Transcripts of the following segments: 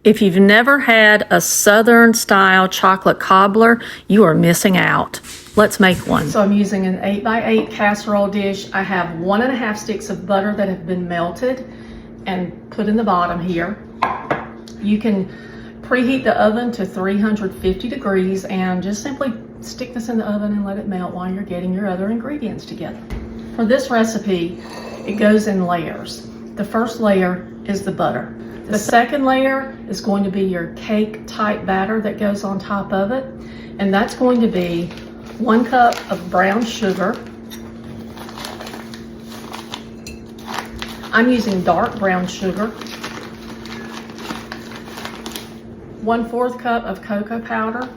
If you've never had a Southern style chocolate cobbler, you are missing out. Let's make one. So I'm using an 8x8 casserole dish. I have 1.5 sticks of butter that have been melted and put in the bottom here. You can preheat the oven to 350 degrees and just simply stick this in the oven and let it melt while you're getting your other ingredients together. For this recipe, it goes in layers. The first layer is the butter. The second layer is going to be your cake type batter that goes on top of it. And that's going to be 1 cup of brown sugar. I'm using dark brown sugar. 1/4 cup of cocoa powder.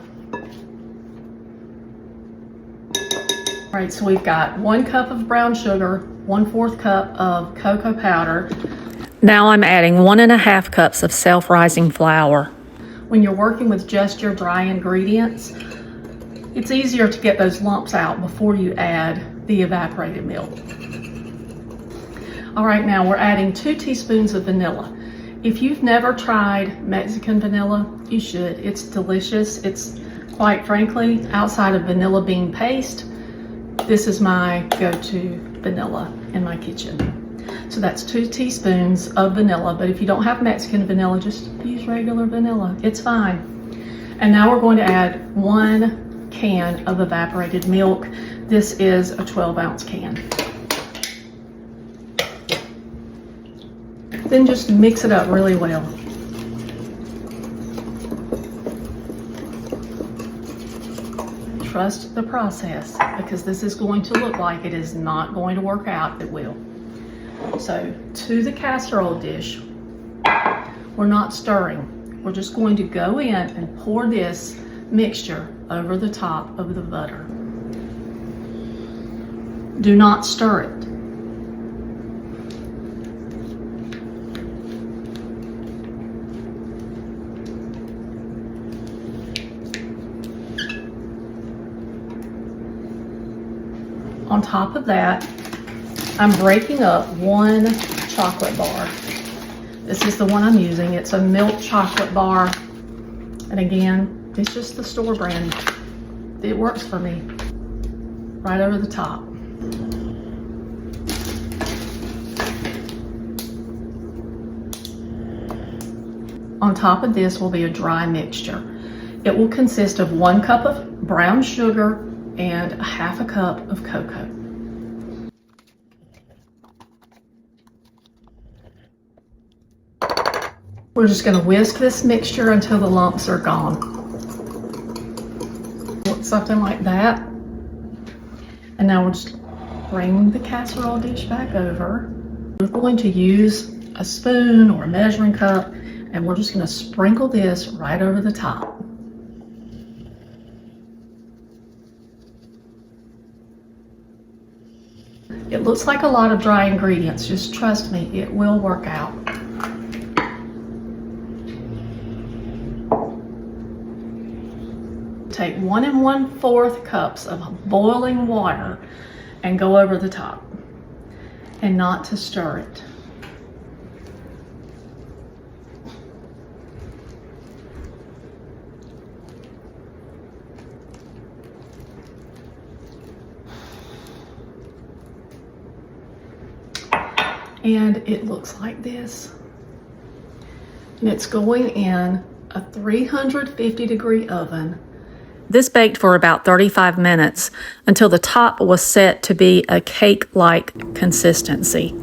All right, so we've got 1 cup of brown sugar, 1/4 cup of cocoa powder. Now I'm adding 1.5 cups of self-rising flour. When you're working with just your dry ingredients, it's easier to get those lumps out before you add the evaporated milk. All right, now we're adding 2 teaspoons of vanilla. If you've never tried Mexican vanilla, you should. It's delicious. It's, quite frankly, outside of vanilla bean paste, this is my go-to vanilla in my kitchen. So that's 2 teaspoons of vanilla, but if you don't have Mexican vanilla, just use regular vanilla. It's fine. And now we're going to add 1 can of evaporated milk. This is a 12-ounce can. Then just mix it up really well. Trust the process, because this is going to look like it is not going to work out. It will. So to the casserole dish, we're not stirring. We're just going to go in and pour this mixture over the top of the butter. Do not stir it. On top of that, I'm breaking up 1 chocolate bar. This is the one I'm using. It's a milk chocolate bar. And again, it's just the store brand. It works for me. Right over the top. On top of this will be a dry mixture. It will consist of 1 cup of brown sugar and 1/2 cup of cocoa. We're just going to whisk this mixture until the lumps are gone. Something like that. And now we'll just bring the casserole dish back over. We're going to use a spoon or a measuring cup, and we're just going to sprinkle this right over the top. It looks like a lot of dry ingredients. Just trust me, it will work out. Take 1 1/4 cups of boiling water and go over the top, and not to stir it. And it looks like this. And it's going in a 350-degree oven. This baked for about 35 minutes until the top was set to be a cake-like consistency.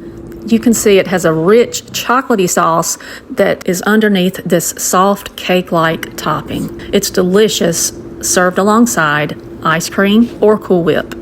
You can see it has a rich chocolatey sauce that is underneath this soft cake-like topping. It's delicious, served alongside ice cream or Cool Whip.